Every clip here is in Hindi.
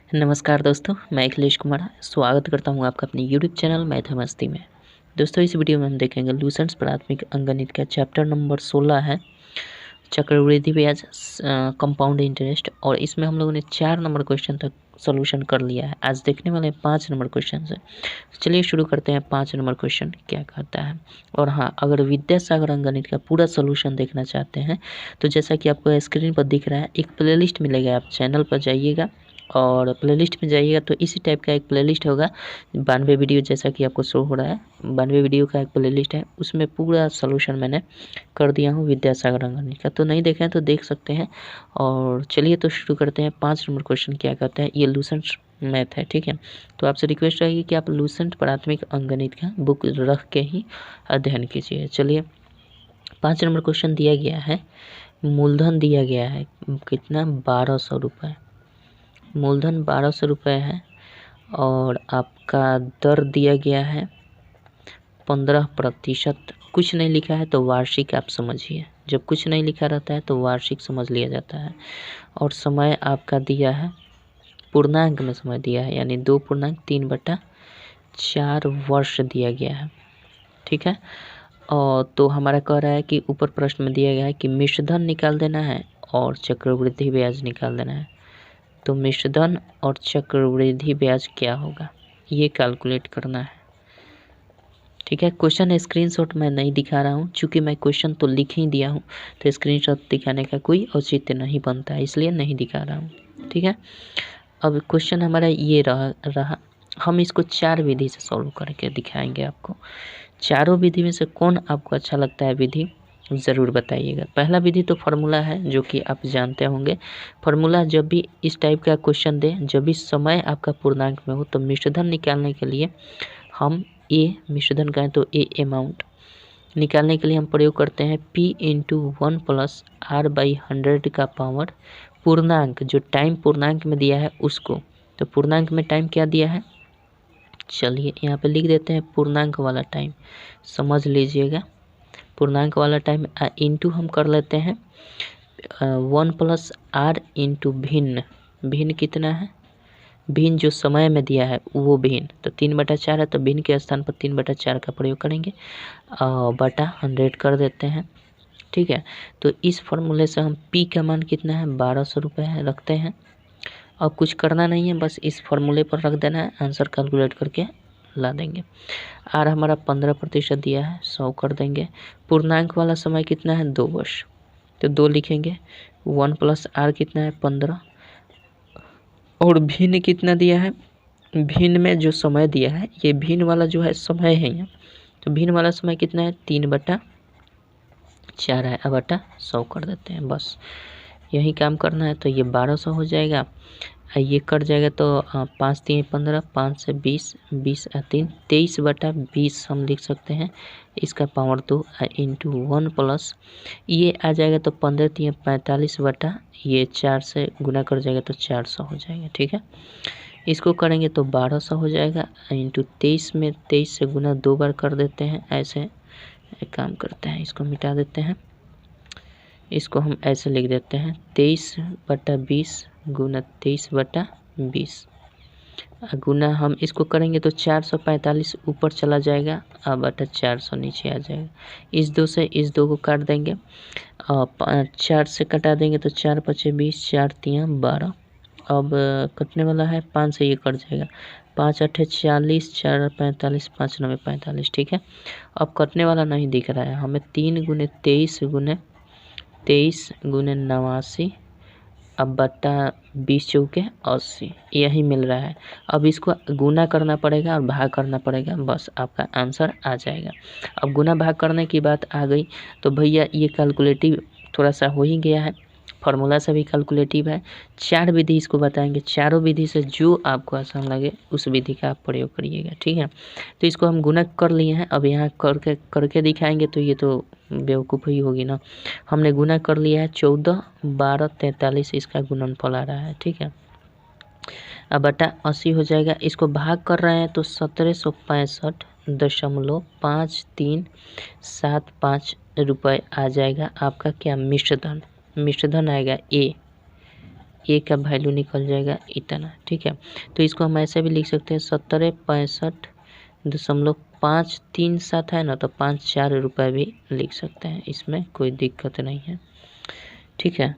नमस्कार दोस्तों, मैं अखिलेश कुमार स्वागत करता हूं आपका अपने यूट्यूब चैनल मैथ मस्ती में। दोस्तों, इस वीडियो में हम देखेंगे लूसेंट्स प्राथमिक अंकगणित का चैप्टर नंबर 16 है चक्रवृद्धि ब्याज कंपाउंड इंटरेस्ट, और इसमें हम लोगों ने 4 नंबर क्वेश्चन तक सोल्यूशन कर लिया है। आज देखने वाले 5 नंबर क्वेश्चन से। चलिए शुरू करते हैं। 5 नंबर क्वेश्चन क्या कहता है। और हाँ, अगर विद्यासागर अंकगणित का पूरा सोल्यूशन देखना चाहते हैं तो जैसा कि आपको स्क्रीन पर दिख रहा है, एक प्लेलिस्ट मिलेगा। आप चैनल पर जाइएगा और प्लेलिस्ट में जाइएगा तो इसी टाइप का एक प्लेलिस्ट होगा। 92 वीडियो जैसा कि आपको शो हो रहा है, 92 वीडियो का एक प्लेलिस्ट है। उसमें पूरा सोल्यूशन मैंने कर दिया हूँ विद्यासागर अंकगणित का। तो नहीं देखे हैं तो देख सकते हैं। और चलिए तो शुरू करते हैं। 5 नंबर क्वेश्चन क्या कहता है। ये लूसेंट मैथ है, ठीक है। तो आपसे रिक्वेस्ट रहेगी कि आप लूसेंट प्राथमिक अंकगणित का बुक रख के ही अध्ययन कीजिए। चलिए, 5 नंबर क्वेश्चन दिया गया है। मूलधन दिया गया है कितना, 1200 रुपये। मूलधन 1200 रुपये है और आपका दर दिया गया है 15%। कुछ नहीं लिखा है तो वार्षिक आप समझिए। जब कुछ नहीं लिखा रहता है तो वार्षिक समझ लिया जाता है। और समय आपका दिया है, पूर्णांक में समय दिया है, यानी 2.3/4 वर्ष दिया गया है, ठीक है। और तो हमारा कह रहा है कि ऊपर प्रश्न में दिया गया है कि मिश्रधन निकाल देना है और चक्रवृद्धि ब्याज निकाल देना है। तो मिश्रधन और चक्रवृद्धि ब्याज क्या होगा, ये कैलकुलेट करना है, ठीक है। क्वेश्चन स्क्रीनशॉट मैं नहीं दिखा रहा हूँ, चूँकि मैं क्वेश्चन तो लिख ही दिया हूँ तो स्क्रीनशॉट दिखाने का कोई औचित्य नहीं बनता है, इसलिए नहीं दिखा रहा हूँ, ठीक है। अब क्वेश्चन हमारा ये रहा। हम इसको 4 विधि से सॉल्व करके दिखाएंगे आपको। चारों विधि में से कौन आपको अच्छा लगता है विधि, ज़रूर बताइएगा। पहला विधि तो फार्मूला है, जो कि आप जानते होंगे। फार्मूला जब भी इस टाइप का क्वेश्चन दे, जब भी समय आपका पूर्णांक में हो, तो मिश्रधन निकालने के लिए हम मिश्रधन कहें तो अमाउंट निकालने के लिए हम प्रयोग करते हैं P × 1 + R/100 का पावर पूर्णांक, जो टाइम पूर्णांक में दिया है उसको। तो पूर्णांक में टाइम क्या दिया है, चलिए यहाँ पे लिख देते हैं पूर्णांक वाला टाइम, समझ लीजिएगा। पूर्णांक वाला टाइम इंटू हम कर लेते हैं 1 + R × भिन्न। भिन्न कितना है, भिन्न जो समय में दिया है वो भिन्न, तो 3/4 है, तो भिन्न के स्थान पर 3/4 का प्रयोग करेंगे, बटा 100 कर देते हैं, ठीक है। तो इस फॉर्मूले से हम P का मान कितना है, 1200 रुपये है, रखते हैं। अब कुछ करना नहीं है, बस इस फॉर्मूले पर रख देना है, आंसर कैलकुलेट करके ला देंगे। आर हमारा 15% दिया है, 100 कर देंगे। पूर्णांक वाला समय कितना है, 2 वर्ष, तो 2 लिखेंगे। 1 + R कितना है, 15। और भिन्न कितना दिया है, भिन्न में जो समय दिया है, ये भिन्न वाला जो है समय है यहाँ, तो भिन्न वाला समय कितना है, 3/4 है, अब बटा 100 कर देते हैं, बस यही काम करना है। तो ये 1200 हो जाएगा, ये कट जाएगा तो 5 × 3 = 15, 5 से 20, 20 × 3 = 23/20 हम लिख सकते हैं। इसका पावर 2 × 1 + ये आ जाएगा तो 15 × 3 = 45 ये 4 से गुना कर जाएगा तो 400 हो जाएगा, ठीक है। इसको करेंगे तो 1200 हो जाएगा इंटू 23 में 23 से गुना 2 बार कर देते हैं। ऐसे एक काम करते हैं, इसको मिटा देते हैं, इसको हम ऐसे लिख देते हैं 23/20 गुना 23/20 गुना हम इसको करेंगे तो 445 ऊपर चला जाएगा, अब बटा 400 नीचे आ जाएगा। इस 2 से इस 2 को काट देंगे, 4 से कटा देंगे तो 4 × 5 = 20, 4 × 3 = 12। अब कटने वाला है 5 से, ये कट जाएगा, 5 × 8 = 40, 4 × 45, 5 × 9 = 45, ठीक है। अब कटने वाला नहीं दिख रहा है हमें, 3 × 23 × 23 × 89, अब बटा 20 × 4 = 80, यही मिल रहा है। अब इसको गुना करना पड़ेगा और भाग करना पड़ेगा, बस आपका आंसर आ जाएगा। अब गुना भाग करने की बात आ गई तो भैया ये कैलकुलेटिव थोड़ा सा हो ही गया है, फार्मूला से भी कैलकुलेटिव है। 4 विधि इसको बताएंगे, चारों विधि से जो आपको आसान लगे उस विधि का आप प्रयोग करिएगा, ठीक है। तो इसको हम गुना कर लिए हैं, अब यहाँ करके दिखाएंगे तो ये तो बेवकूफ़ी होगी ना। हमने गुना कर लिया है, 14, 12, 43 इसका गुणनफल आ रहा है, ठीक है। अब बटा 80 हो जाएगा। इसको भाग कर रहे हैं तो 1765.5375 रुपये आ जाएगा आपका क्या, मिश्रधन। मिश्रधन आएगा ए ए का वैल्यू निकल जाएगा इतना, ठीक है। तो इसको हम ऐसे भी लिख सकते हैं 7065.537 है ना, तो 5-4 रुपये भी लिख सकते हैं, इसमें कोई दिक्कत नहीं है, ठीक है।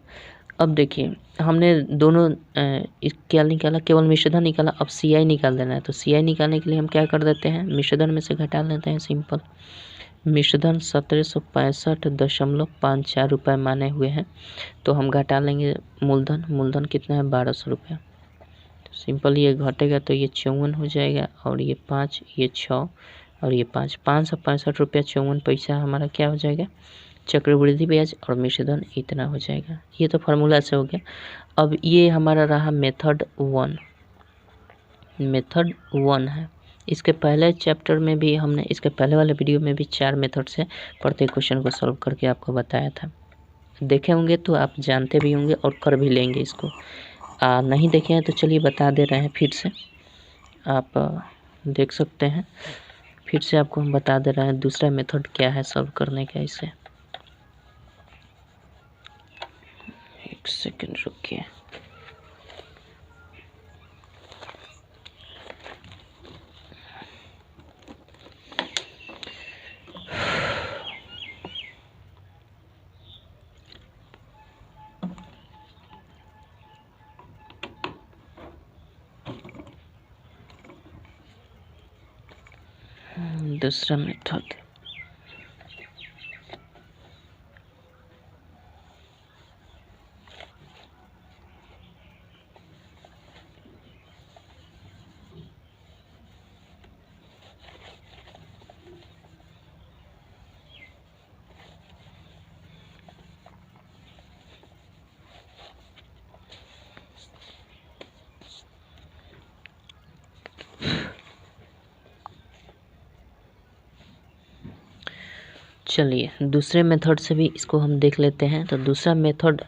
अब देखिए हमने दोनों क्या निकाला, केवल मिश्रधन निकाला। अब CI निकाल देना है। तो CI निकालने के लिए हम क्या कर देते हैं, मिश्रधन में से घटा लेते हैं, सिंपल। मिश्रधन 1765.54 रुपये माने हुए हैं, तो हम घटा लेंगे मूलधन। मूलधन कितना है, 1200 रुपये। तो सिंपल ये घटेगा तो ये 54 हो जाएगा, और ये 5, ये 6 और ये 5, 565 रुपया 54 पैसा हमारा क्या हो जाएगा, चक्रवृद्धि ब्याज और मिश्रधन इतना हो जाएगा। ये तो फार्मूला से हो गया। अब ये हमारा रहा मेथड 1। मेथड 1 है। इसके पहले चैप्टर में भी हमने, इसके पहले वाले वीडियो में भी 4 मेथड से प्रत्येक क्वेश्चन को सॉल्व करके आपको बताया था। देखे होंगे तो आप जानते भी होंगे और कर भी लेंगे इसको। नहीं देखे हैं तो चलिए बता दे रहे हैं फिर से, आप देख सकते हैं। फिर से आपको हम बता दे रहे हैं दूसरा मेथड क्या है सॉल्व करने का। इसे एक सेकंड रुकिए। दूसरा मेथड, चलिए दूसरे मेथड से भी इसको हम देख लेते हैं। तो दूसरा मेथड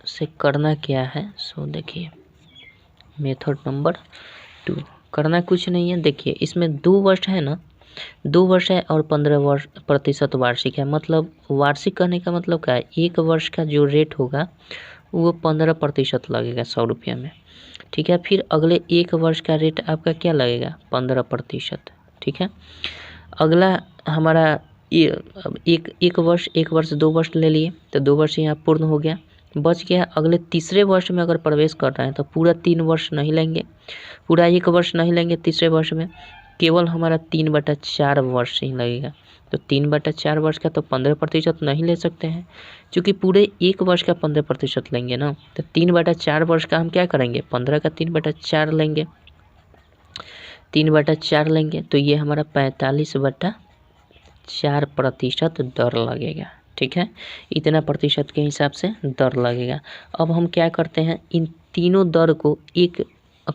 से करना क्या है, सो देखिए मेथड नंबर 2। करना कुछ नहीं है, देखिए इसमें 2 वर्ष है ना, 2 वर्ष है और 15% वार्षिक है। मतलब वार्षिक करने का मतलब क्या है, 1 वर्ष का जो रेट होगा वो 15% लगेगा 100 रुपये में, ठीक है। फिर अगले 1 वर्ष का रेट आपका क्या लगेगा, 15%, ठीक है। अगला हमारा ये अब एक वर्ष 2 वर्ष ले लिए, तो 2 वर्ष यहाँ पूर्ण हो गया, बच गया। अगले तीसरे वर्ष में अगर प्रवेश कर रहे हैं तो पूरा 3 वर्ष नहीं लेंगे, पूरा 1 वर्ष नहीं लेंगे तीसरे वर्ष में, केवल हमारा 3/4 वर्ष ही लगेगा। तो 3/4 वर्ष का तो 15% नहीं ले सकते हैं, क्योंकि पूरे 1 वर्ष का 15% लेंगे ना। तो 3/4 वर्ष का हम क्या करेंगे, 15 का 3/4 लेंगे, 3/4 लेंगे, तो ये हमारा 45/4% दर लगेगा, ठीक है। इतना प्रतिशत के हिसाब से दर लगेगा। अब हम क्या करते हैं, इन तीनों दर को एक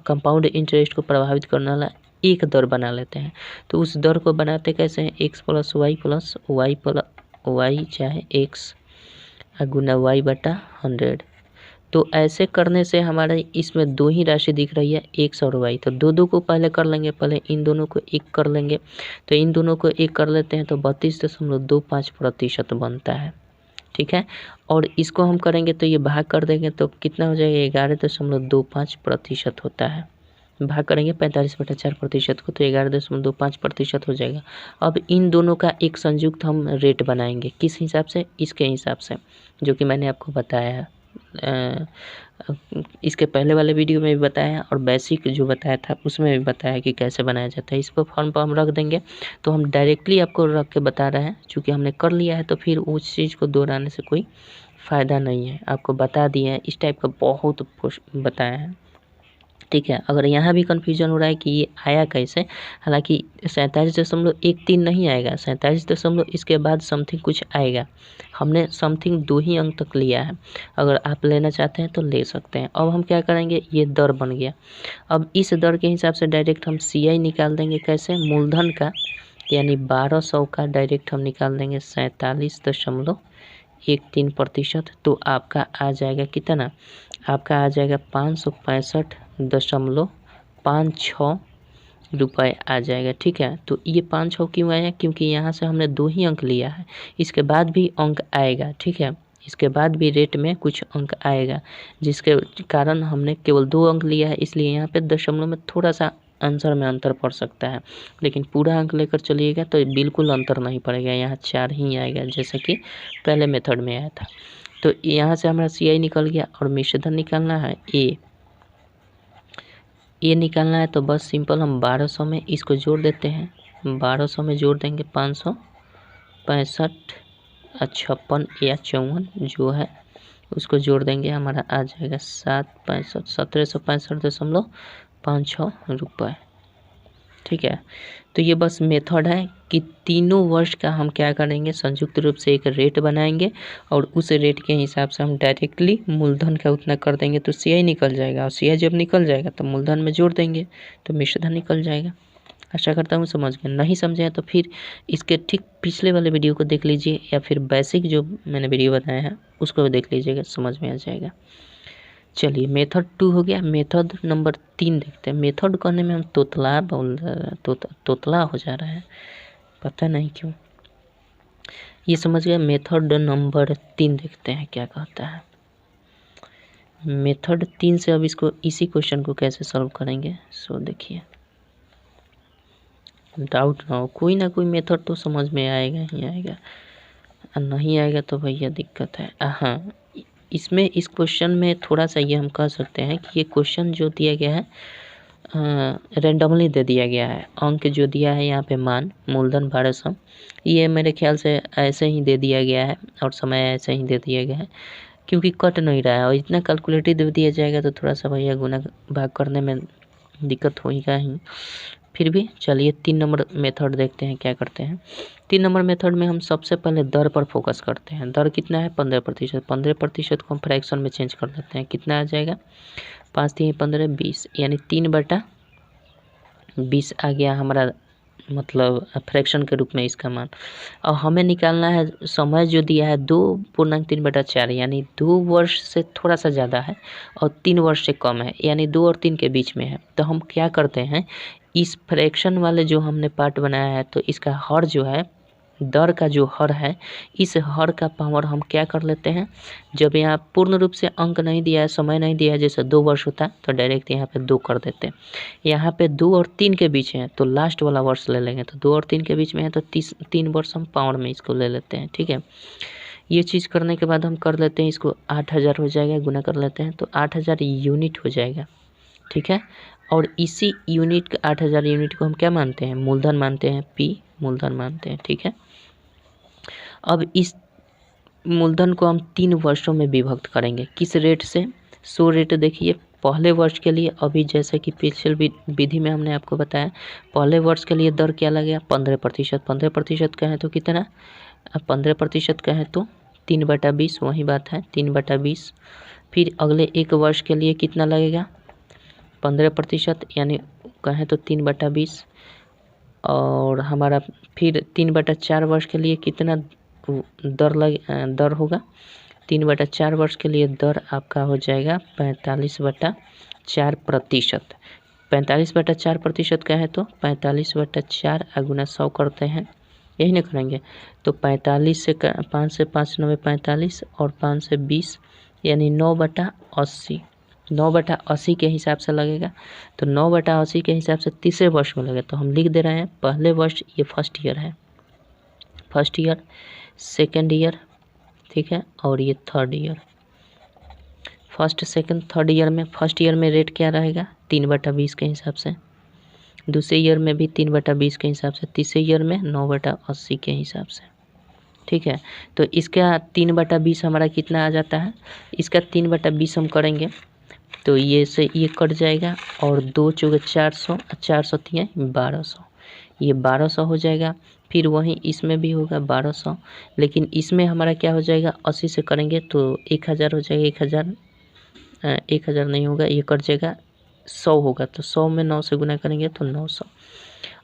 कंपाउंड इंटरेस्ट को प्रभावित करने वाला एक दर बना लेते हैं। तो उस दर को बनाते कैसे हैं, x + y + y चाहे x गुना y/100। तो ऐसे करने से हमारे इसमें 2 ही राशि दिख रही है, x और y। तो 2 को पहले कर लेंगे, पहले इन दोनों को 1 कर लेंगे। तो इन दोनों को 1 कर लेते हैं तो 32.25% बनता है, ठीक है। और इसको हम करेंगे तो ये भाग कर देंगे तो कितना हो जाएगा, 11.25% होता है। भाग करेंगे 45/4% को तो 11.25% हो जाएगा। अब इन दोनों का एक संयुक्त हम रेट बनाएंगे, किस हिसाब से, इसके हिसाब से जो कि मैंने आपको बताया है, इसके पहले वाले वीडियो में भी बताया और बेसिक जो बताया था उसमें भी बताया कि कैसे बनाया जाता है। इस पर फॉर्म पर हम रख देंगे। तो हम डायरेक्टली आपको रख के बता रहे हैं, चूँकि हमने कर लिया है तो फिर उस चीज़ को दोहराने से कोई फ़ायदा नहीं है। आपको बता दिए हैं, इस टाइप का बहुत कुछ बताया है, ठीक है। अगर यहाँ भी कन्फ्यूजन हो रहा है कि ये आया कैसे, हालांकि 47.13 नहीं आएगा, 47 इसके बाद समथिंग कुछ आएगा। हमने समथिंग 2 ही अंक तक लिया है, अगर आप लेना चाहते हैं तो ले सकते हैं। अब हम क्या करेंगे, ये दर बन गया। अब इस दर के हिसाब से डायरेक्ट हम CI निकाल देंगे, कैसे, मूलधन का यानी 1200 का डायरेक्ट हम निकाल देंगे 47.13%। तो आपका आ जाएगा कितना, आपका आ जाएगा 565.56 रुपये आ जाएगा, ठीक है। तो ये 5-6 क्यों आया, क्योंकि यहाँ से हमने 2 ही अंक लिया है, इसके बाद भी अंक आएगा, ठीक है। इसके बाद भी रेट में कुछ अंक आएगा, जिसके कारण हमने केवल 2 अंक लिया है, इसलिए यहाँ पे दशमलव में थोड़ा सा आंसर में अंतर पड़ सकता है। लेकिन पूरा अंक लेकर चलिएगा तो बिल्कुल अंतर नहीं पड़ेगा, यहाँ 4 ही आएगा जैसे कि पहले मेथड में आया था। तो यहाँ से हमारा CI निकल गया और मिश्रधन निकालना है ए निकालना है। तो बस सिंपल हम 1200 में इसको जोड़ देते हैं, 1200 में जोड़ देंगे 565 56 या 54 जो है उसको जोड़ देंगे, हमारा आ जाएगा 1765.56 रुपये। ठीक है, तो ये बस मेथड है कि तीनों वर्ष का हम क्या करेंगे, संयुक्त रूप से एक रेट बनाएंगे और उस रेट के हिसाब से हम डायरेक्टली मूलधन का उतना कर देंगे तो CI निकल जाएगा, और CI जब निकल जाएगा तो मूलधन में जोड़ देंगे तो मिश्रधन निकल जाएगा। आशा करता हूँ समझ गए। नहीं समझे तो फिर इसके ठीक पिछले वाले वीडियो को देख लीजिए, या फिर बेसिक जो मैंने वीडियो बनाया है उसको भी देख लीजिएगा, समझ में आ जाएगा। चलिए मेथड 2 हो गया। मेथड नंबर 3 देखते हैं। मेथड करने में हम तोतला तोतला हो जा रहा है, पता नहीं क्यों। ये समझ गया। मेथड नंबर 3 देखते हैं क्या कहता है। मेथड 3 से अब इसको इसी क्वेश्चन को कैसे सॉल्व करेंगे, सो देखिए, डाउट ना हो, कोई ना कोई मेथड तो समझ में आएगा ही आएगा, नहीं आएगा तो भैया दिक्कत है। हाँ, इसमें इस क्वेश्चन में थोड़ा सा ये हम कह सकते हैं कि ये क्वेश्चन जो दिया गया है रेंडमली दे दिया गया है। अंक जो दिया है यहाँ पे मान मूलधन 1200, ये मेरे ख्याल से ऐसे ही दे दिया गया है और समय ऐसे ही दे दिया गया है, क्योंकि कट नहीं रहा है। और इतना कैलकुलेटिव दे दिया जाएगा तो थोड़ा सा भैया गुना भाग करने में दिक्कत होगा ही। फिर भी चलिए 3 नंबर मेथड देखते हैं क्या करते हैं। 3 नंबर मेथड में हम सबसे पहले दर पर फोकस करते हैं। दर कितना है, 15%। 15% को हम फ्रैक्शन में चेंज कर देते हैं, कितना आ जाएगा, 5 3 15 20, यानी 3/20 आ गया हमारा, मतलब फ्रैक्शन के रूप में इसका मान। और हमें निकालना है समय जो दिया है 2.3/4, यानी 2 वर्ष से थोड़ा सा ज़्यादा है और 3 वर्ष से कम है, यानी 2 और 3 के बीच में है। तो हम क्या करते हैं, इस फ्रैक्शन वाले जो हमने पार्ट बनाया है तो इसका हर जो है, दर का जो हर है, इस हर का पावर हम क्या कर लेते हैं, जब यहाँ पूर्ण रूप से अंक नहीं दिया है, समय नहीं दिया है, जैसे 2 वर्ष होता है तो डायरेक्ट यहाँ पे 2 कर देते हैं। यहाँ पे 2 और 3 के बीच है तो लास्ट वाला वर्ष ले लेंगे, तो 2 और 3 के बीच में है तो 3 वर्ष हम पावर में इसको ले लेते हैं। ठीक है, ये चीज़ करने के बाद हम कर लेते हैं इसको 8000 हो जाएगा, गुना कर लेते हैं तो 8000 यूनिट हो जाएगा। ठीक है, और इसी यूनिट 8000 यूनिट को हम क्या मानते हैं, मूलधन मानते हैं, P मूलधन मानते हैं। ठीक है, अब इस मूलधन को हम 3 वर्षों में विभक्त करेंगे, किस रेट से, 100 रेट। देखिए पहले वर्ष के लिए, अभी जैसे कि पिछले विधि में हमने आपको बताया, पहले वर्ष के लिए दर क्या लगेगा, 15%। 15% कहें तो कितना, 15% कहें तो 3/20, वही बात है 3/20। फिर अगले एक वर्ष के लिए कितना लगेगा, 15%, यानी कहें तो 3/20। और हमारा फिर 3/4 वर्ष के लिए कितना दर होगा, 3/4 वर्ष के लिए दर आपका हो जाएगा 45/4%। 45/4% का है तो 45/4 गुना 100 करते हैं, यही ना करेंगे। तो 45 से 5 से 5 9 45 और 5 से 20, यानी 9/80। 9/80 के हिसाब से लगेगा, तो 9/80 के हिसाब से तीसरे वर्ष में लगेगा। तो हम लिख दे रहे हैं, पहले वर्ष ये फर्स्ट ईयर है, फर्स्ट ईयर, सेकेंड ईयर, ठीक है, और ये third year. First second third year में, फर्स्ट ईयर में रेट क्या रहेगा, 3/20 के हिसाब से, दूसरे ईयर में भी 3/20 के हिसाब से, तीसरे ईयर में 9/80 के हिसाब से। ठीक है, तो इसका 3/20 हमारा कितना आ जाता है, इसका 3/20 हम करेंगे तो ये से ये कट जाएगा, और 2 चौके 400, 400 3 1200, ये 1200 हो जाएगा। फिर वहीं इसमें भी होगा 1200, लेकिन इसमें हमारा क्या हो जाएगा, 80 से करेंगे तो 1000 हो जाएगा। 1000 नहीं होगा, ये कट जाएगा, 100 होगा, तो 100 में 9 से गुना करेंगे तो 900।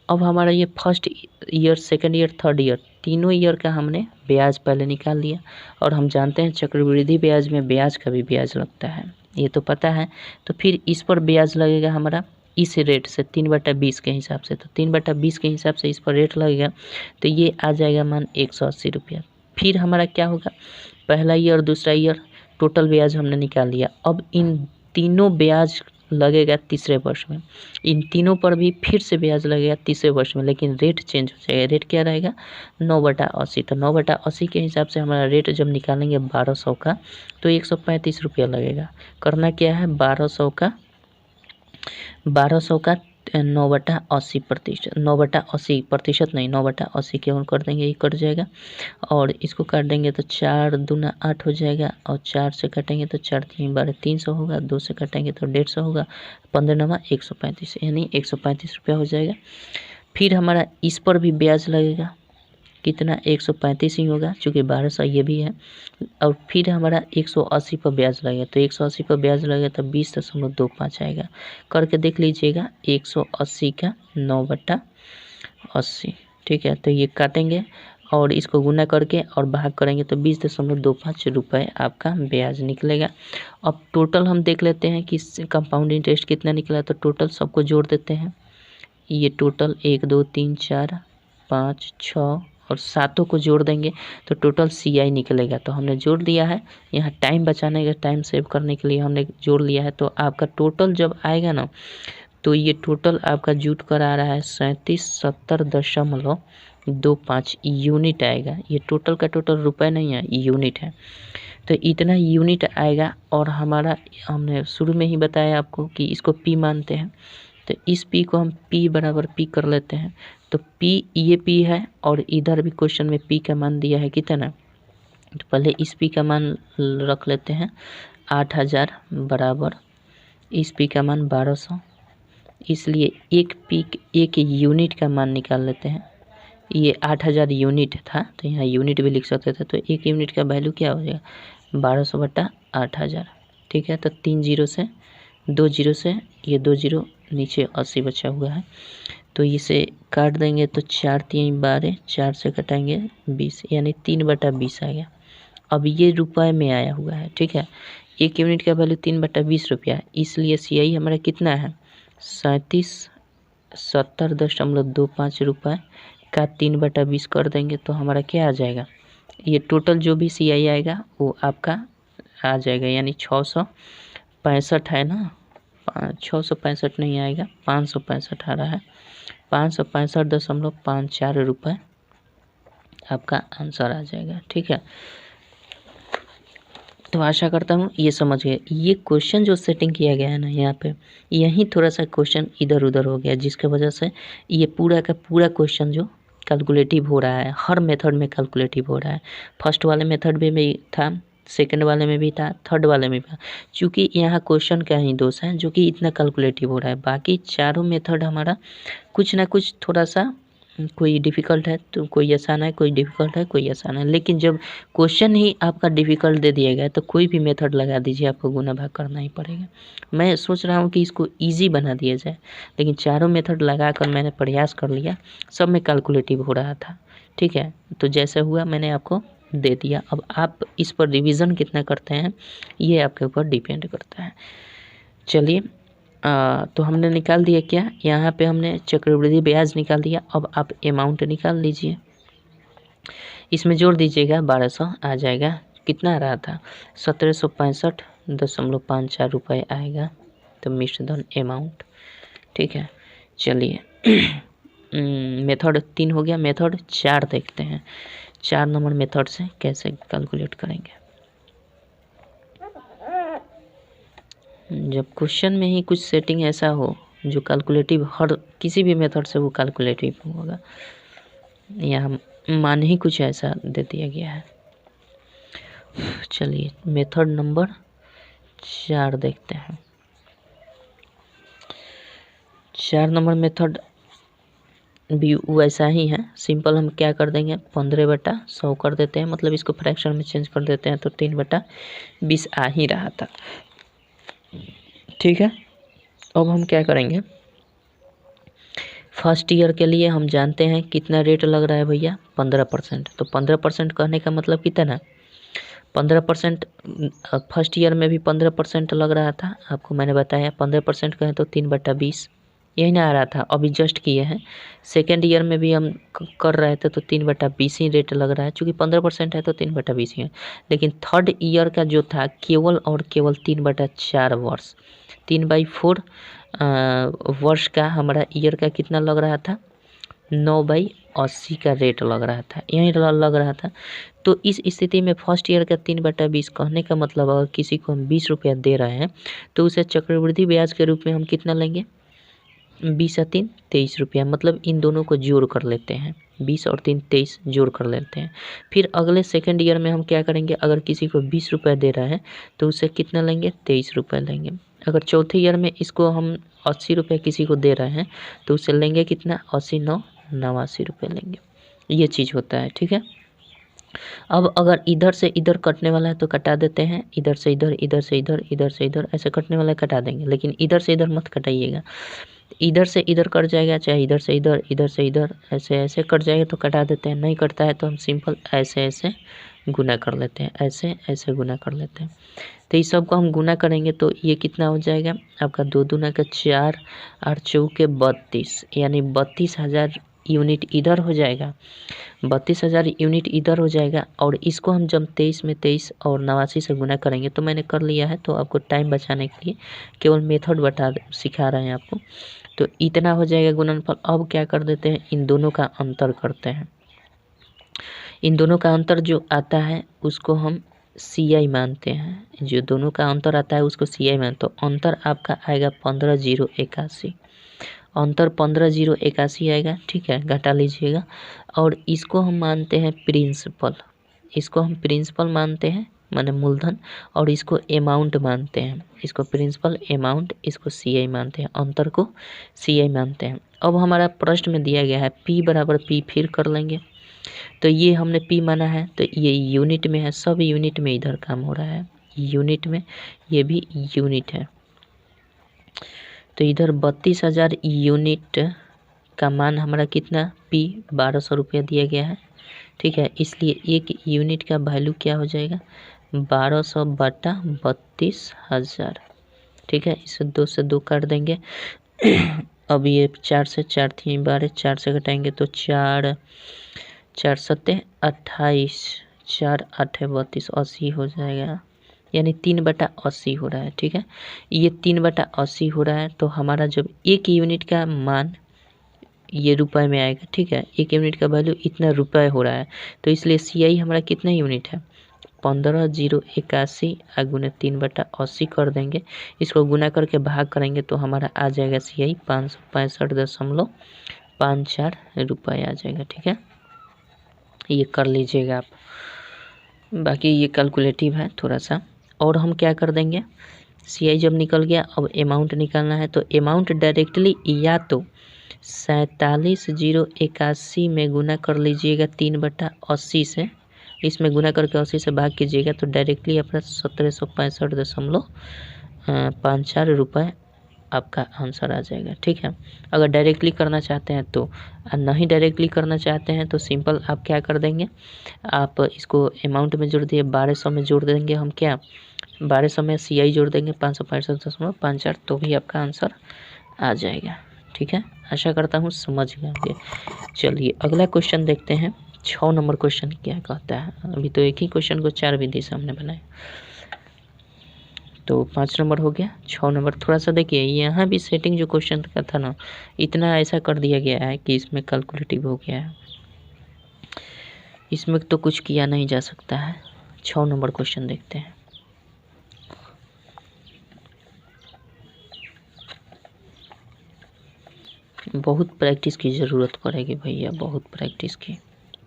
अब हमारा ये first year, second year, third year, तीनों ईयर का हमने ब्याज पहले निकाल लिया। और हम जानते हैं चक्रवृद्धि ब्याज में ब्याज का भी ब्याज लगता है, ये तो पता है। तो फिर इस पर ब्याज लगेगा हमारा इस रेट से 3/20 के हिसाब से, तो 3/20 के हिसाब से इस पर रेट लगेगा, तो ये आ जाएगा मान 180 रुपया। फिर हमारा क्या होगा, पहला ईयर दूसरा ईयर टोटल ब्याज हमने निकाल लिया। अब इन तीनों ब्याज लगेगा तीसरे वर्ष में, इन तीनों पर भी फिर से ब्याज लगेगा तीसरे वर्ष में, लेकिन रेट चेंज हो जाएगा। रेट क्या रहेगा? 9/80। तो 9/80 के हिसाब से हमारा रेट जब निकालेंगे 1200 का तो 135 रुपया लगेगा। करना क्या है? 1200 का 9/80%, 9/80% नहीं, 9/80 केवल कर देंगे, ये कट जाएगा। और इसको काट देंगे तो 4 दूना 8 हो जाएगा, और 4 से काटेंगे तो 4 3 12 300 होगा, 2 से काटेंगे तो 150 होगा, 15 9 135, यानी 135 रुपया हो जाएगा। फिर हमारा इस पर भी ब्याज लगेगा, कितना? 135 ही होगा, चूँकि 1200 ये भी है। और फिर हमारा 180 पर ब्याज लगेगा, तो 180 पर ब्याज लगेगा तो 20.25 आएगा। करके देख लीजिएगा, 180 का 9/80, ठीक है। तो ये काटेंगे और इसको गुना करके और भाग करेंगे तो 20.25 रुपये आपका ब्याज निकलेगा। अब टोटल हम देख लेते हैं कि कंपाउंड इंटरेस्ट कितना निकला, तो टोटल सबको जोड़ देते हैं। ये टोटल 1 2 3 4 5 6 और 7 को जोड़ देंगे तो टोटल CI निकलेगा। तो हमने जोड़ लिया है, यहाँ टाइम बचाने का, टाइम सेव करने के लिए हमने जोड़ लिया है। तो आपका टोटल जब आएगा ना, तो ये टोटल आपका जुट कर आ रहा है 3770.25 यूनिट आएगा। ये टोटल का टोटल रुपए नहीं है, यूनिट है। तो इतना यूनिट आएगा। और हमारा, हमने शुरू में ही बताया आपको कि इसको P मानते हैं, तो इस P को हम P बराबर P कर लेते हैं। तो P ये P है, और इधर भी क्वेश्चन में P का मान दिया है कितना, तो पहले इस P का मान रख लेते हैं 8000 बराबर इस P का मान 1200, इसलिए एक यूनिट का मान निकाल लेते हैं। ये 8000 यूनिट था, तो यहाँ यूनिट भी लिख सकते थे। तो एक यूनिट का वैल्यू क्या हो जाएगा? 1200/8000, ठीक है। तो 3 जीरो से 2 जीरो से ये 2 जीरो नीचे 80 बचा हुआ है, तो इसे काट देंगे तो 4 3 12, 4 से कटाएंगे 20, यानी 3/20 आ गया। अब ये रुपए में आया हुआ है, ठीक है। एक यूनिट का वैल्यू 3/20 रुपया है, इसलिए CI हमारा कितना है? 3770.25 रुपये का 3/20 कर देंगे तो हमारा क्या आ जाएगा? ये टोटल जो भी CI आएगा वो आपका आ जाएगा, यानी 665 है ना, 665 नहीं आएगा, 565 आ रहा है। 565.54 रुपये आपका आंसर आ जाएगा, ठीक है। तो आशा करता हूँ ये समझ गए। ये क्वेश्चन जो सेटिंग किया गया है ना यहाँ पे, यहीं थोड़ा सा क्वेश्चन इधर उधर हो गया, जिसके वजह से ये पूरा का पूरा क्वेश्चन जो कैलकुलेटिव हो रहा है, हर मेथड में कैलकुलेटिव हो रहा है। फर्स्ट वाले मेथड में भी था, सेकंड वाले में भी था, थर्ड वाले में भी था। चूँकि यहाँ क्वेश्चन का ही दोष है जो कि इतना कैलकुलेटिव हो रहा है। बाकी चारों मेथड हमारा कुछ ना कुछ थोड़ा सा, कोई डिफ़िकल्ट है तो कोई आसान है, कोई डिफ़िकल्ट है कोई आसान है। लेकिन जब क्वेश्चन ही आपका डिफ़िकल्ट दे दिया गया तो कोई भी मेथड लगा दीजिए, आपको गुना भाग करना ही पड़ेगा। मैं सोच रहा हूँ कि इसको इजी बना दिया जाए, लेकिन चारों मेथड लगा कर मैंने प्रयास कर लिया, सब में कैलकुलेटिव हो रहा था, ठीक है। तो जैसे हुआ मैंने आपको दे दिया। अब आप इस पर रिविज़न कितना करते हैं ये आपके ऊपर डिपेंड करता है। चलिए, तो हमने निकाल दिया क्या, यहाँ पे हमने चक्रवृद्धि ब्याज निकाल दिया। अब आप अमाउंट निकाल लीजिए, इसमें जोड़ दीजिएगा, 1200 आ जाएगा। कितना आ रहा था? 1765.54 रुपये आएगा। तो मिश्रधन अमाउंट, ठीक है। चलिए, मेथड 3 हो गया, मेथड 4 देखते हैं। 4 नंबर मेथड से कैसे कैलकुलेट करेंगे। जब क्वेश्चन में ही कुछ सेटिंग ऐसा हो जो कैलकुलेटिव, हर किसी भी मेथड से वो कैलकुलेटिव होगा, यहाँ मान ही कुछ ऐसा दे दिया गया है। चलिए मेथड नंबर 4 देखते हैं। 4 नंबर मेथड भी वैसा ही है, सिंपल। हम क्या कर देंगे, 15/100 कर देते हैं, मतलब इसको फ्रैक्शन में चेंज कर देते हैं, तो 3/20 आ ही रहा था, ठीक है। अब हम क्या करेंगे, फर्स्ट ईयर के लिए हम जानते हैं कितना रेट लग रहा है भैया, 15%। तो 15% कहने का मतलब कितना, 15%। फर्स्ट ईयर में भी 15% लग रहा था, आपको मैंने बताया। 15% कहें तो 3/20, यही ना आ रहा था, अभी जस्ट किए हैं। सेकेंड ईयर में भी हम कर रहे थे तो 3/20 ही रेट लग रहा है, चूँकि 15% है तो 3/20 ही है। लेकिन थर्ड ईयर का जो था केवल और केवल 3/4 वर्ष, 3/4 वर्ष का हमारा ईयर का कितना लग रहा था, 9/80 का रेट लग रहा था, यही लग रहा था। तो इस स्थिति में फर्स्ट ईयर का 3/20 कहने का मतलब अगर किसी को हम 20 रुपया दे रहे हैं तो उसे चक्रवृद्धि ब्याज के रूप में हम कितना लेंगे, 20 और 3 23 रुपया। मतलब इन दोनों को जोड़ कर लेते हैं, 20 और 3 23 जोड़ कर लेते हैं। फिर अगले सेकेंड ईयर में हम क्या करेंगे, अगर किसी को 20 रुपये दे रहा है तो उसे कितना लेंगे, 23 रुपये लेंगे। अगर चौथे ईयर में इसको हम 80 रुपये किसी को दे रहे हैं तो उसे लेंगे कितना, 80 9 89 रुपये लेंगे। ये चीज़ होता है, ठीक है। अब अगर इधर से इधर कटने वाला है तो कटा देते हैं, इधर से इधर, इधर से इधर, इधर से इधर, ऐसे कटने वाला है कटा देंगे। लेकिन इधर से इधर मत कटाइएगा, इधर से इधर कट जाएगा, चाहे इधर से इधर, इधर से इधर, ऐसे ऐसे कट जाएगा तो कटा देते हैं। नहीं कटता है तो हम सिंपल ऐसे ऐसे गुना कर लेते हैं, ऐसे ऐसे गुना कर लेते हैं। तो इस सब को हम गुना करेंगे तो ये कितना हो जाएगा आपका, 2 दूना का 4 और 4 के 32, यानी 32,000 यूनिट इधर हो जाएगा, 32,000 यूनिट इधर हो जाएगा। और इसको हम जब 23 में 23 और 89 से गुना करेंगे तो मैंने कर लिया है, तो आपको टाइम बचाने के लिए केवल मेथड सिखा रहे हैं आपको। तो इतना हो जाएगा गुणनफल। अब क्या कर देते हैं, इन दोनों का अंतर करते हैं। इन दोनों का अंतर जो आता है उसको हम CI मानते हैं, जो दोनों का अंतर आता है उसको CI मानते। तो अंतर आपका आएगा 15,081, अंतर 15,081 आएगा, ठीक है, घटा लीजिएगा। और इसको हम मानते हैं प्रिंसिपल, इसको हम प्रिंसिपल मानते हैं माने मूलधन, और इसको अमाउंट मानते हैं, इसको प्रिंसिपल अमाउंट, इसको CI मानते हैं, अंतर को CI मानते हैं। अब हमारा प्रश्न में दिया गया है P बराबर P, फिर कर लेंगे। तो ये हमने P माना है तो ये यूनिट में है, सब यूनिट में इधर काम हो रहा है, यूनिट में, ये भी यूनिट है। तो इधर 32,000 यूनिट का मान हमारा कितना, P 1200 रुपया दिया गया है, ठीक है। इसलिए एक यूनिट का वैल्यू क्या हो जाएगा, 1200 बटा 32,000, ठीक है। इसे 2 से 2 काट देंगे। अब ये 4 से 4 थी, 12 4 से घटाएंगे तो 4 4 सत्ते 28, 4 8 32, 80 हो जाएगा, यानी 3/80 हो रहा है, ठीक है। ये 3/80 हो रहा है तो हमारा जब एक यूनिट का मान ये रुपए में आएगा, ठीक है, एक यूनिट का वैल्यू इतना रुपए हो रहा है, तो इसलिए CI हमारा कितना यूनिट है, 15,081 गुना 3/80 कर देंगे। इसको गुना करके भाग करेंगे तो हमारा आ जाएगा CI 565.54 रुपये आ जाएगा, ठीक है। ये कर लीजिएगा आप, बाकी ये कैलकुलेटिव है थोड़ा सा। और हम क्या कर देंगे, CI जब निकल गया, अब अमाउंट निकालना है। तो अमाउंट डायरेक्टली या तो 47,081 में गुना कर लीजिएगा 3/80 से, इसमें गुना करके 80 से भाग कीजिएगा तो डायरेक्टली अपना 1765.54 रुपये आपका आंसर आ जाएगा, ठीक है। अगर डायरेक्टली करना चाहते हैं तो, नहीं डायरेक्टली करना चाहते हैं तो सिंपल आप क्या कर देंगे, आप इसको अमाउंट में जोड़ दिए, 1200 में जोड़ देंगे हम, क्या 1200 में CI जोड़ देंगे 565.54, तो भी आपका आंसर आ जाएगा, ठीक है। आशा करता हूँ समझ गए। चलिए अगला क्वेश्चन देखते हैं, 6 नंबर क्वेश्चन क्या कहता है। अभी तो एक ही क्वेश्चन को 4 विधि से हमने बनाए, तो 5 नंबर हो गया। 6 नंबर थोड़ा सा देखिए, यहाँ भी सेटिंग जो क्वेश्चन का था ना, इतना ऐसा कर दिया गया है कि इसमें कैलकुलेटिव हो गया है, इसमें तो कुछ किया नहीं जा सकता है। 6 नंबर क्वेश्चन देखते हैं। बहुत प्रैक्टिस की ज़रूरत पड़ेगी भैया, बहुत प्रैक्टिस की,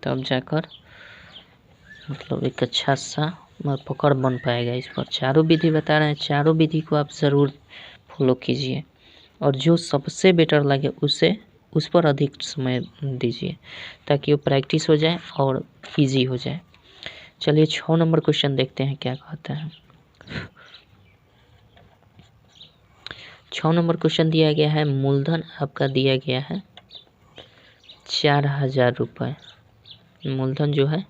तब जाकर मतलब एक अच्छा सा पकड़ बन पाएगा इस पर। चारों विधि बता रहे हैं, चारों विधि को आप ज़रूर फॉलो कीजिए, और जो सबसे बेटर लगे उसे उस पर अधिक समय दीजिए ताकि वो प्रैक्टिस हो जाए और इजी हो जाए। चलिए 6 नंबर क्वेश्चन देखते हैं क्या कहता है। 6 नंबर क्वेश्चन दिया गया है, मूलधन आपका दिया गया है 4,000 रुपये, मूलधन जो है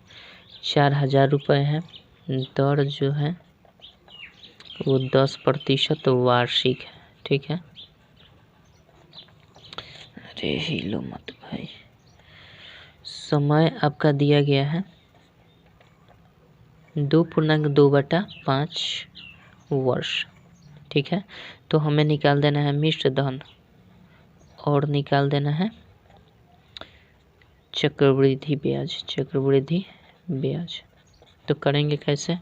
4,000 रुपये है, दर जो है वो 10% वार्षिक है, ठीक है। अरे हिलो मत भाई। समय आपका दिया गया है 2.2/5 वर्ष। ठीक है, तो हमें निकाल देना है मिश्र धन और निकाल देना है चक्रवृद्धि ब्याज। चक्रवृद्धि ब्याज तो करेंगे कैसे?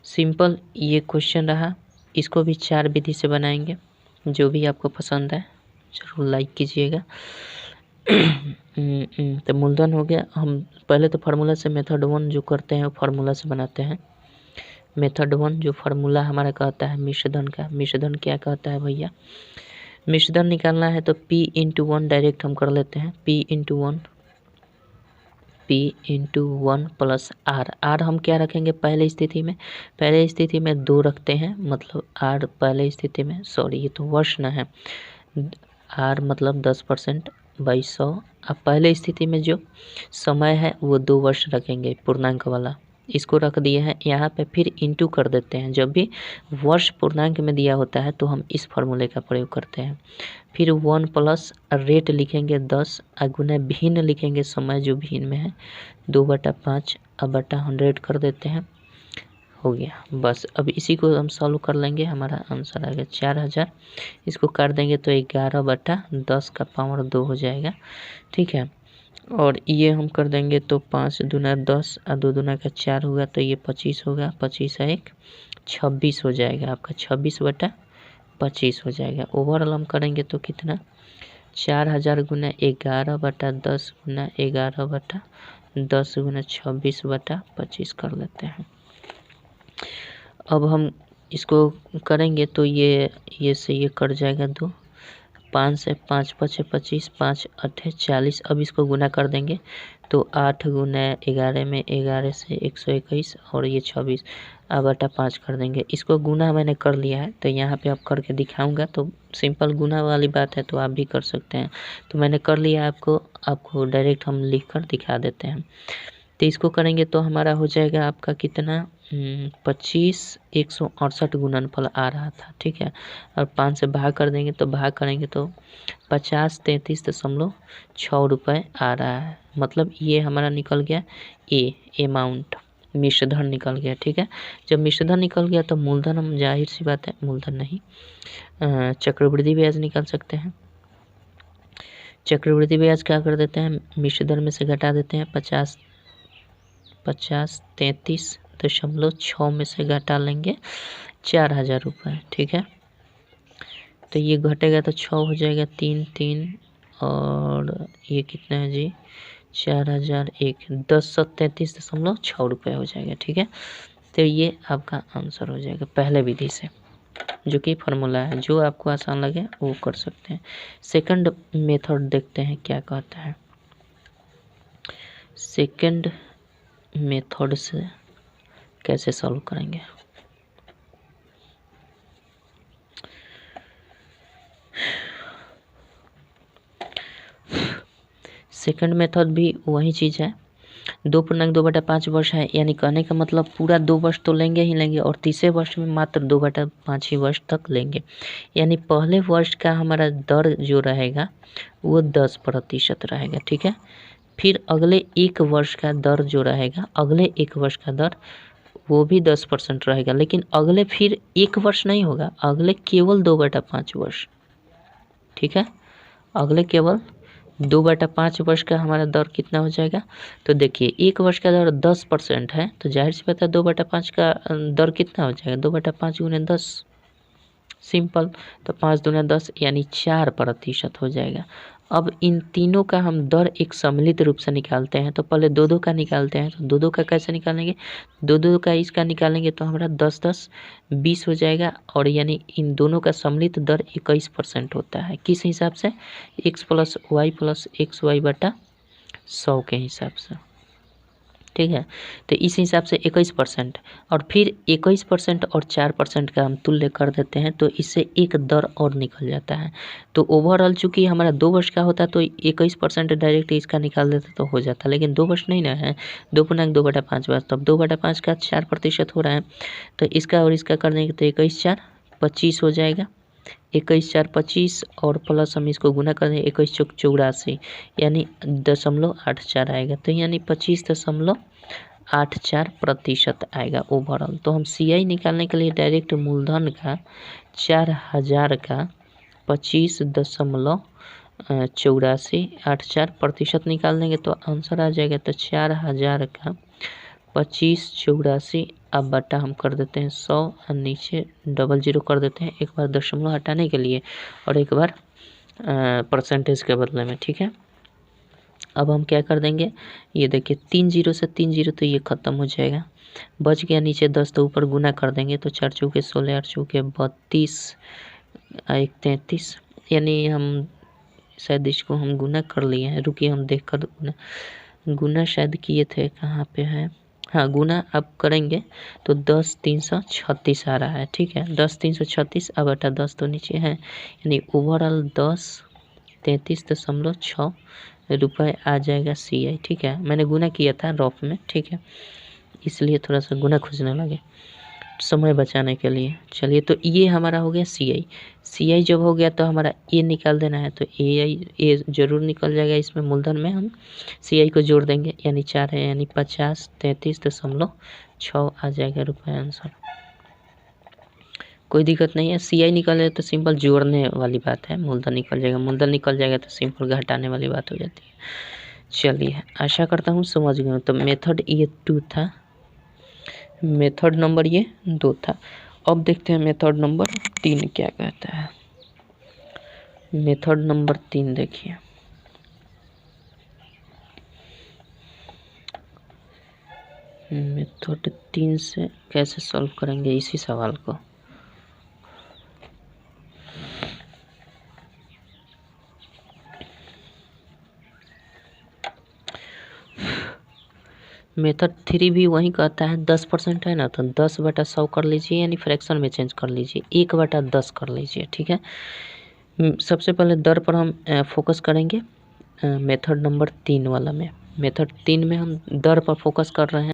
सिंपल ये क्वेश्चन रहा, इसको भी 4 विधि से बनाएंगे। जो भी आपको पसंद है जरूर लाइक कीजिएगा। तो मूलधन हो गया। हम पहले तो फार्मूला से मेथड 1 जो करते हैं वो फार्मूला से बनाते हैं। मेथड 1 जो फार्मूला हमारा कहता है मिश्रधन का, मिश्रधन क्या कहता है भैया? मिश्रधन निकालना है तो P इंटू 1 डायरेक्ट हम कर लेते हैं। P इंटू 1 प्लस R हम क्या रखेंगे पहले स्थिति में? पहले स्थिति में 2 रखते हैं, मतलब R पहले स्थिति में, सॉरी ये तो वर्ष न है, R मतलब 10% बाई 100। अब पहले स्थिति में जो समय है वो 2 वर्ष रखेंगे पूर्णांक वाला, इसको रख दिए हैं यहाँ पे। फिर इंटू कर देते हैं, जब भी वर्ष पूर्णांक में दिया होता है तो हम इस फॉर्मूले का प्रयोग करते हैं। फिर 1 प्लस रेट लिखेंगे 10, अगुना भिन्न लिखेंगे समय जो भिन्न में है 2/5 अब बटा 100 कर देते हैं, हो गया बस। अब इसी को हम सॉल्व कर लेंगे, हमारा आंसर आएगा 4000। इसको काट देंगे तो 11/10 का पावर 2 हो जाएगा। ठीक है, और ये हम कर देंगे तो 5 दूना 10 और 2 दूना का 4 होगा तो ये 25 होगा। 25 है 1 26 हो जाएगा आपका, 26/25 हो जाएगा। ओवरऑल हम करेंगे तो कितना? 4000 गुना 11/10 गुना 11/10 गुना 26/25 कर लेते हैं। अब हम इसको करेंगे तो ये से ये कट जाएगा 2, 5 से 5 5 25, 5 8 40। अब इसको गुना कर देंगे तो 8 गुना 11 में 11 से 121 और ये 26 अब बटा 5 कर देंगे। इसको गुना मैंने कर लिया है तो यहाँ पे आप करके दिखाऊंगा, तो सिंपल गुना वाली बात है तो आप भी कर सकते हैं। तो मैंने कर लिया, आपको डायरेक्ट हम लिख कर दिखा देते हैं। तो इसको करेंगे तो हमारा हो जाएगा आपका कितना? 25 168 गुणनफल आ रहा था। ठीक है, और 5 से भाग कर देंगे तो भाग करेंगे तो 50 33.6 रुपये आ रहा है। मतलब ये हमारा निकल गया अमाउंट, मिश्रधन निकल गया। ठीक है, जब मिश्रधन निकल गया तो मूलधन हम जाहिर सी बात है मूलधन नहीं चक्रवृद्धि ब्याज निकाल सकते हैं। चक्रवृद्धि ब्याज क्या कर देते हैं? मिश्रधन में से घटा देते हैं 50 33.6 में से घटा लेंगे 4000 रुपये। ठीक है, तो ये घटेगा तो 6 हो जाएगा 3 और ये कितना है जी? 4001 1033.6 रुपये हो जाएगा। ठीक है, तो ये आपका आंसर हो जाएगा पहले विधि से, जो कि फार्मूला है। जो आपको आसान लगे वो कर सकते हैं। सेकंड मेथड देखते हैं क्या कहता है। सेकंड मेथड से कैसे सॉल्व करेंगे? सेकंड मेथड भी वही चीज़ है, 2.2/5 वर्ष है, यानी कहने का मतलब पूरा 2 वर्ष तो लेंगे ही लेंगे और तीसरे वर्ष में मात्र 2/5 ही वर्ष तक लेंगे। यानी पहले वर्ष का हमारा दर जो रहेगा वो 10% रहेगा। ठीक है, फिर अगले 1 वर्ष का दर जो रहेगा, अगले 1 वर्ष का दर वो भी 10% रहेगा, लेकिन अगले फिर 1 वर्ष नहीं होगा, अगले केवल 2/5 वर्ष। ठीक है, अगले केवल 2/5 वर्ष का हमारा दर कितना हो जाएगा? तो देखिए 1 वर्ष का दर 10% है, तो जाहिर सी बात है 2/5 का दर कितना हो जाएगा? 2/5 गुने 10, सिंपल। तो 5 दूना 10 यानी 4% हो जाएगा। अब इन तीनों का हम दर एक सम्मिलित रूप से निकालते हैं, तो पहले 2-2 का निकालते हैं। तो 2-2 का कैसे निकालेंगे? 2-2 का इसका निकालेंगे तो हमारा 10-10 20 हो जाएगा, और यानी इन दोनों का सम्मिलित दर 21% होता है। किस हिसाब से? x + y + xy/100 के हिसाब से। ठीक है, तो इस हिसाब से 21% और फिर 21% और 4% का हम तुल्य कर देते हैं, तो इससे एक दर और निकल जाता है। तो ओवरऑल चूंकि हमारा 2 वर्ष का होता तो 21% डायरेक्ट इसका निकाल देते तो हो जाता, लेकिन 2 वर्ष नहीं ना है, 2.2/5 वर्ष, तब 2/5 का 4% हो रहा है, तो इसका और इसका कर देंगे तो 21 4 25 हो जाएगा। 21 4 25 और प्लस हम इसको गुना कर दें 21 चौक 84 यानी 0.84 आएगा। तो यानी 25.84% आएगा ओवरऑल। तो हम CI निकालने के लिए डायरेक्ट मूलधन का 4000 का 25.84 निकाल देंगे तो आंसर आ जाएगा। तो 4000 का 25.84 अब बटा हम कर देते हैं 100 और नीचे 00 कर देते हैं, एक बार दशमलव हटाने के लिए और एक बार परसेंटेज के बदले में। ठीक है, अब हम क्या कर देंगे, ये देखिए 3 0 से 3 0 तो ये ख़त्म हो जाएगा, बच गया नीचे 10 तो ऊपर गुना कर देंगे तो 4 चौके 16 8 चौके 32 1 33 यानी हम शायद इसको हम गुना कर लिए हैं। रुकिए हम देख कर गुना शायद किए थे, कहाँ पे है, हाँ गुना अब करेंगे तो 10 336 आ रहा है। ठीक है, 10 336 अब बटा 10 तो नीचे है, यानी ओवरऑल 10 33.6 रुपये आ जाएगा CI। ठीक है, मैंने गुना किया था रफ में, ठीक है, इसलिए थोड़ा सा गुना खोजने लगे समय बचाने के लिए। चलिए, तो ये हमारा हो गया CI जब हो गया तो हमारा A निकाल देना है, तो A जरूर निकल जाएगा। इसमें मूलधन में हम CI को जोड़ देंगे, यानी 4 है, यानी 50 33.6 आ जाएगा रुपये आंसर। कोई दिक्कत नहीं है, CI निकले तो सिंपल जोड़ने वाली बात है, मूलधन निकल जाएगा, मूलधन निकल जाएगा तो सिंपल घटाने वाली बात हो जाती है। चलिए, आशा करता हूँ समझ गए। तो मेथड ये 2 था, मेथड नंबर ये 2 था। अब देखते हैं मेथड नंबर 3 क्या कहता है। मेथड नंबर 3 देखिए, मेथड 3 से कैसे सॉल्व करेंगे इसी सवाल को। मेथड 3 भी वही कहता है 10% है ना, तो 10/100 कर लीजिए, यानी फ्रैक्शन में चेंज कर लीजिए, 1/10 कर लीजिए। ठीक है, सबसे पहले दर पर हम फोकस करेंगे मेथड नंबर 3 वाला में। मेथड 3 में हम दर पर फोकस कर रहे हैं।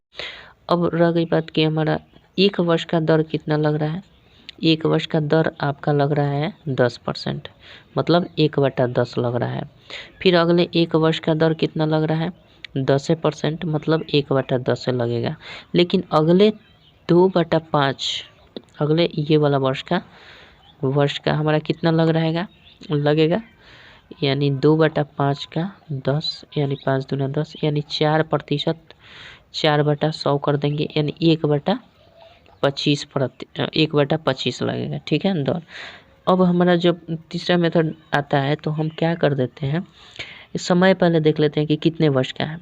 अब रह गई बात कि हमारा 1 वर्ष का दर कितना लग रहा है। 1 वर्ष का दर आपका लग रहा है 10%, मतलब 1/10 लग रहा है। फिर अगले 1 वर्ष का दर कितना लग रहा है 10%, मतलब 1/10 से लगेगा। लेकिन अगले 2/5 अगले ये वाला वर्ष का हमारा कितना लगेगा, यानी 2/5 का 10, यानी 5 दूना 10, यानी 4%, 4/100 कर देंगे, यानी 1/25 लगेगा। ठीक है दर। अब हमारा जब तीसरा मेथड आता है तो हम क्या कर देते हैं, समय पहले देख लेते हैं कि कितने वर्ष का है।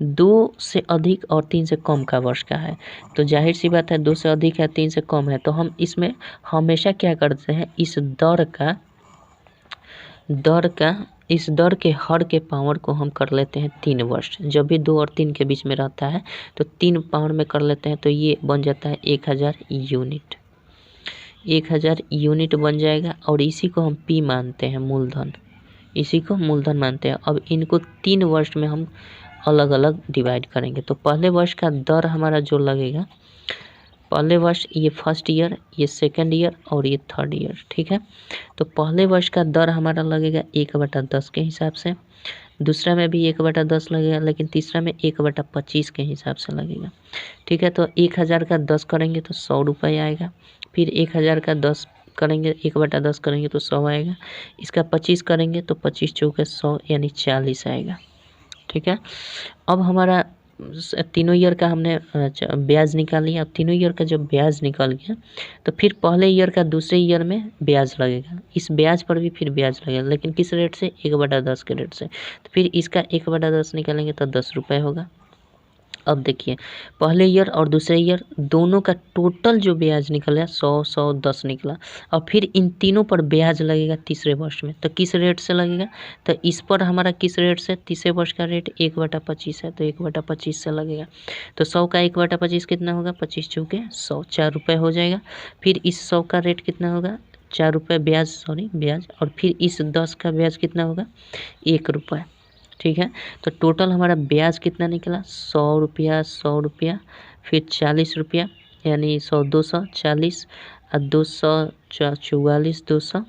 2 से अधिक और 3 से कम का वर्ष का है, तो जाहिर सी बात है 2 से अधिक है 3 से कम है, तो हम इसमें हमेशा क्या करते हैं, इस दर के हर के पावर को हम कर लेते हैं 3 वर्ष। जब भी 2 और 3 के बीच में रहता है तो 3 पावर में कर लेते हैं, तो ये बन जाता है 1000 यूनिट। 1000 यूनिट बन जाएगा, और इसी को हम P मानते हैं, मूलधन, इसी को मूलधन मानते हैं। अब इनको 3 वर्ष में हम अलग अलग डिवाइड करेंगे। तो पहले वर्ष का दर हमारा जो लगेगा, पहले वर्ष ये फर्स्ट ईयर, ये सेकंड ईयर और ये थर्ड ईयर। ठीक है, तो पहले वर्ष का दर हमारा लगेगा 1/10 के हिसाब से, दूसरा में भी 1/10 लगेगा, लेकिन तीसरा में 1/25 के हिसाब से लगेगा। ठीक है, तो 1000 का 10 करेंगे तो 100 रुपये आएगा। फिर 1000 का 10 करेंगे, 1/10 करेंगे तो 100 आएगा। इसका 25 करेंगे तो 25 चौके 100, यानी 40 आएगा। ठीक है, अब हमारा तीनों ईयर का हमने ब्याज निकाल लिया। अब तीनों ईयर का जब ब्याज निकल गया तो फिर पहले ईयर का दूसरे ईयर में ब्याज लगेगा, इस ब्याज पर भी फिर ब्याज लगेगा, लेकिन किस रेट से, 1/10 के रेट से। तो फिर इसका 1/10 निकालेंगे तो 10 रुपये होगा। अब देखिए, पहले ईयर और दूसरे ईयर दोनों का टोटल जो ब्याज निकला 100 100 10 निकला, और फिर इन तीनों पर ब्याज लगेगा तीसरे वर्ष में। तो किस रेट से लगेगा, तो इस पर हमारा किस रेट से, तीसरे वर्ष का रेट 1/25 है, तो 1/25 से लगेगा। तो 100 का 1/25 कितना होगा, 25 चौके 100, 4 रुपये हो जाएगा। फिर इस 100 का रेट कितना होगा, 4 रुपये ब्याज, और फिर इस 10 का ब्याज कितना होगा, 1 रुपये। ठीक है, तो टोटल हमारा ब्याज कितना निकला, 100 रुपया 100 रुपया, फिर 40 रुपया, यानी 100 240 और 244 200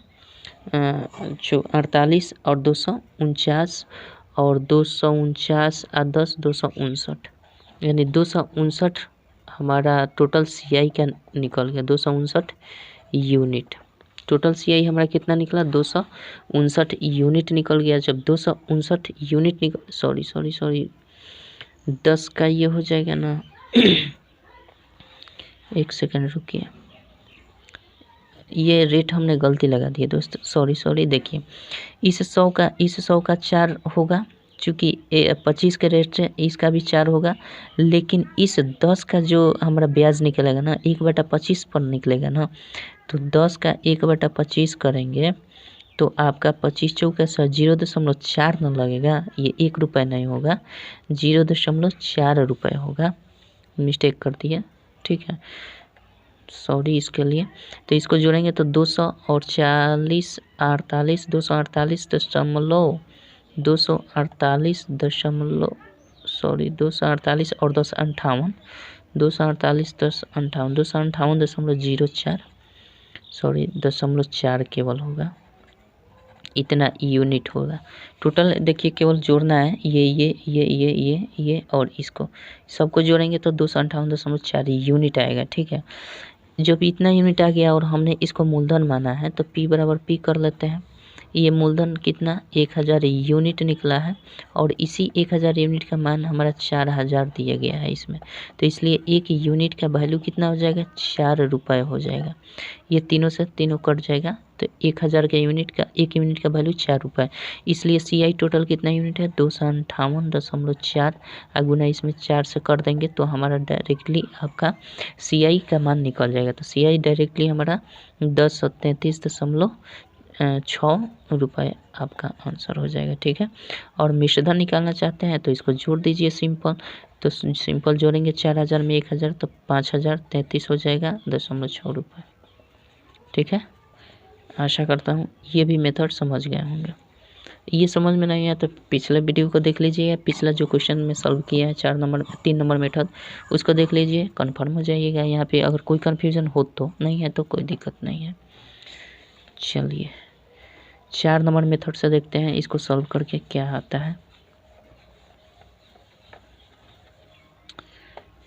जो 48 और 249 और 249 और 10 259, यानी 259 हमारा टोटल CI का निकल गया, 259 यूनिट। टोटल CI हमारा कितना निकला, 259 यूनिट निकल गया। जब 259 यूनिट निकल, सॉरी 10 का ये हो जाएगा ना एक सेकंड रुकिए, ये रेट हमने गलती लगा दी है दोस्त, सॉरी। देखिए इस 100 का 4 होगा, चूँकि 25 के रेट से इसका भी 4 होगा, लेकिन इस 10 का जो हमारा ब्याज निकलेगा ना 1/25 पर निकलेगा ना, तो 10 का 1/25 करेंगे तो आपका 25 चौका 0.4 न लगेगा, ये 1 रुपये नहीं होगा, 0.4 रुपये होगा। मिस्टेक कर दिया, ठीक है, सॉरी इसके लिए। तो इसको जोड़ेंगे तो 248 और 10 58, 258.04, सॉरी 0.4 केवल होगा, इतना यूनिट होगा। टोटल देखिए केवल जोड़ना है, ये और इसको सबको जोड़ेंगे तो 258.4 यूनिट आएगा, ठीक है। जब इतना यूनिट आ गया और हमने इसको मूलधन माना है तो P बराबर P कर लेते हैं। ये मूलधन कितना 1000 यूनिट निकला है और इसी 1000 यूनिट का मान हमारा 4000 दिया गया है इसमें, तो इसलिए एक यूनिट का वैल्यू कितना हो जाएगा, 4 रुपये हो जाएगा। ये तीनों से तीनों कट जाएगा तो 1000 के यूनिट का एक यूनिट का वैल्यू 4 रुपये, इसलिए CI टोटल कितना यूनिट है 258.4, गुना इसमें 4 से कर देंगे तो हमारा डायरेक्टली आपका CI का मान निकल जाएगा। तो CI डायरेक्टली हमारा 1033.6 रुपये आपका आंसर हो जाएगा, ठीक है। और मिश्रधन निकालना चाहते हैं तो इसको जोड़ दीजिए सिंपल, तो सिंपल जोड़ेंगे 4000 में 1000 तो 5033 हो जाएगा 0.6 रुपये, ठीक है। आशा करता हूँ ये भी मेथड समझ गए होंगे। ये समझ में नहीं आया तो पिछले वीडियो को देख लीजिए, पिछला जो क्वेश्चन में सॉल्व किया है 3 नंबर मेथड, उसको देख लीजिए, कंफर्म हो जाइएगा। यहाँ पे अगर कोई कन्फ्यूज़न हो तो, नहीं है तो कोई दिक्कत नहीं है। चलिए 4 नंबर मेथड से देखते हैं इसको सॉल्व करके क्या आता है।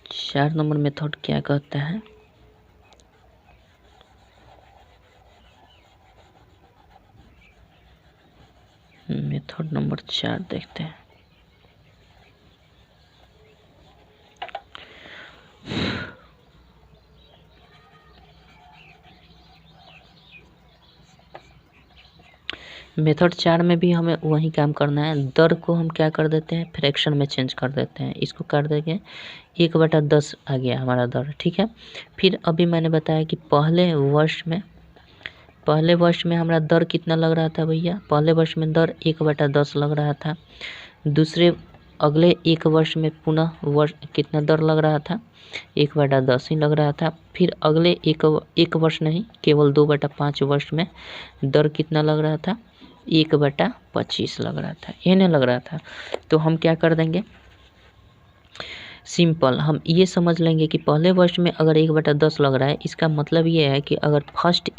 4 नंबर मेथड क्या कहता है, मेथड नंबर 4 देखते हैं। मेथड 4 में भी हमें वही काम करना है। दर को हम क्या कर देते हैं, फ्रैक्शन में चेंज कर देते हैं। इसको कर देंगे 1/10 आ गया हमारा दर, ठीक है। फिर अभी मैंने बताया कि पहले वर्ष में हमारा दर कितना लग रहा था भैया, पहले वर्ष में दर 1/10 लग रहा था। अगले एक वर्ष में पुनः वर्ष कितना दर लग रहा था, 1/10 ही लग रहा था। फिर अगले एक वर्ष नहीं, केवल 2/5 वर्ष में दर कितना लग रहा था, 1/25 लग रहा था, ये नहीं लग रहा था। तो हम क्या कर देंगे, सिंपल हम ये समझ लेंगे कि पहले वर्ष में अगर 1/10 लग रहा है, इसका मतलब ये है कि अगर फर्स्ट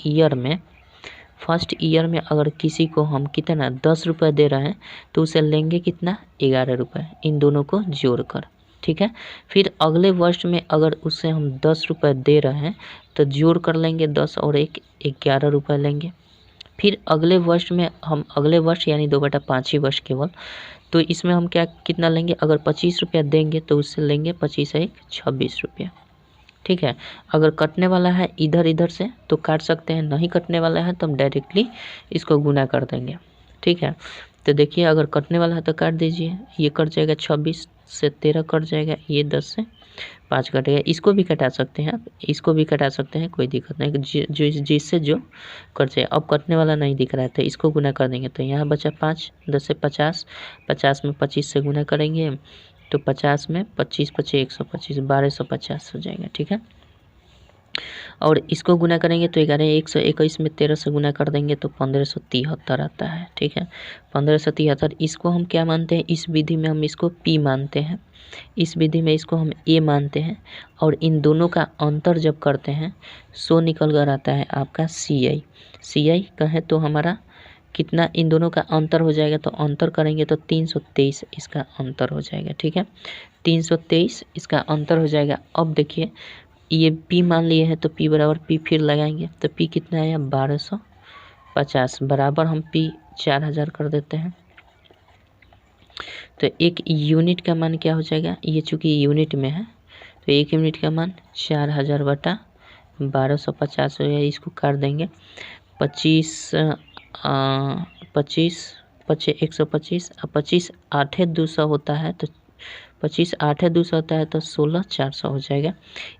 ईयर में अगर किसी को हम कितना 10 रुपये दे रहे हैं तो उसे लेंगे कितना 11 रुपये, इन दोनों को जोड़कर, ठीक है। फिर अगले वर्ष में अगर उससे हम 10 रुपये दे रहे हैं तो जोड़ कर लेंगे 10 और 1 11 रुपये लेंगे। फिर अगले वर्ष में हम यानी 2/5 वर्ष केवल, तो इसमें हम कितना लेंगे, अगर 25 रुपया देंगे तो उससे लेंगे 25 1 26 रुपया, ठीक है। अगर कटने वाला है इधर से तो काट सकते हैं, नहीं कटने वाला है तो हम डायरेक्टली इसको गुना कर देंगे, ठीक है। तो देखिए अगर कटने वाला है तो काट दीजिए, ये कट जाएगा 26 से 13 कट जाएगा, ये 10 से 5 कटेगा। इसको भी कटा सकते हैं आप, इसको भी कटा सकते हैं, कोई दिक्कत नहीं, जिससे जो कट जाए। अब कटने वाला नहीं दिख रहा है तो इसको गुना कर देंगे, तो यहाँ बचा 5, 10 से 50, 50 में 25 से गुना करेंगे तो 50 में 25 25 125 1250 हो जाएगा, ठीक है। और इसको गुना करेंगे तो 121 में 13 से गुना कर देंगे तो 1573 आता है, ठीक है। 1573 इसको हम क्या मानते हैं, इस विधि में हम इसको P मानते हैं, इस विधि में इसको हम A मानते हैं, और इन दोनों का अंतर जब करते हैं सो निकल कर आता है आपका CI कहें तो हमारा कितना इन दोनों का अंतर हो जाएगा, तो अंतर करेंगे तो 323 इसका अंतर हो जाएगा। ठीक है, 323 इसका अंतर हो जाएगा। अब देखिए ये P मान लिए हैं तो P बराबर P फिर लगाएंगे तो P कितना आया 1250 बराबर हम P 4000 कर देते हैं। तो एक यूनिट का मान क्या हो जाएगा, ये चूँकि यूनिट में है तो एक यूनिट का मान 4000 बटा 1250 हो गया। इसको काट देंगे 25 25 25 125 और 25 8 200 होता है तो 25 8 200 होता है तो 16 400 हो जाएगा,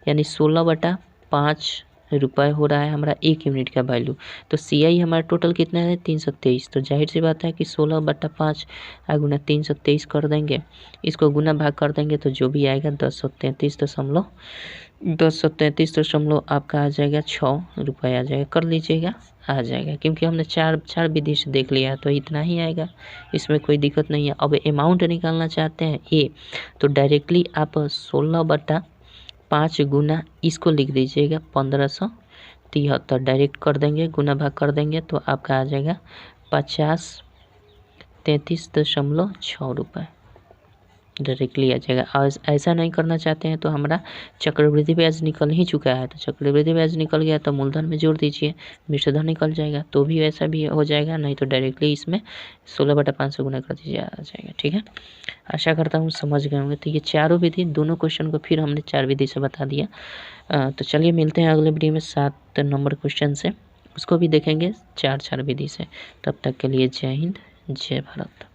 यानी 16 बटा 5 रुपये हो रहा है हमारा एक यूनिट का वैल्यू। तो CI हमारा टोटल कितना है 323, तो जाहिर सी बात है कि 16 बटा 5 गुना 323 कर देंगे, इसको गुना भाग कर देंगे तो जो भी आएगा 1033.1033 आपका आ जाएगा 6 रुपये आ जाएगा। कर लीजिएगा, आ जाएगा, क्योंकि हमने चार विधि से देख लिया है तो इतना ही आएगा, इसमें कोई दिक्कत नहीं है। अब अमाउंट निकालना चाहते हैं ए, तो डायरेक्टली आप 16 बटा 5 गुना इसको लिख दीजिएगा 1573, डायरेक्ट कर देंगे, गुना भाग कर देंगे तो आपका आ जाएगा 5033.6 रुपये डायरेक्टली आ जाएगा। और ऐसा नहीं करना चाहते हैं तो हमारा चक्रवृद्धि ब्याज निकल ही चुका है, तो चक्रवृद्धि ब्याज निकल गया तो मूलधन में जोड़ दीजिए, मिश्रधन निकल जाएगा तो भी ऐसा भी हो जाएगा, नहीं तो डायरेक्टली इसमें 16 बटा 5 से गुना कर दीजिए, आ जाएगा। ठीक है, आशा करता हूँ समझ गए होंगे। तो ये चारों विधि, दोनों क्वेश्चन को फिर हमने 4 विधि से बता दिया। तो चलिए मिलते हैं अगले वीडियो में 7 नंबर क्वेश्चन से, उसको भी देखेंगे 4 विधि से। तब तक के लिए जय हिंद, जय भारत।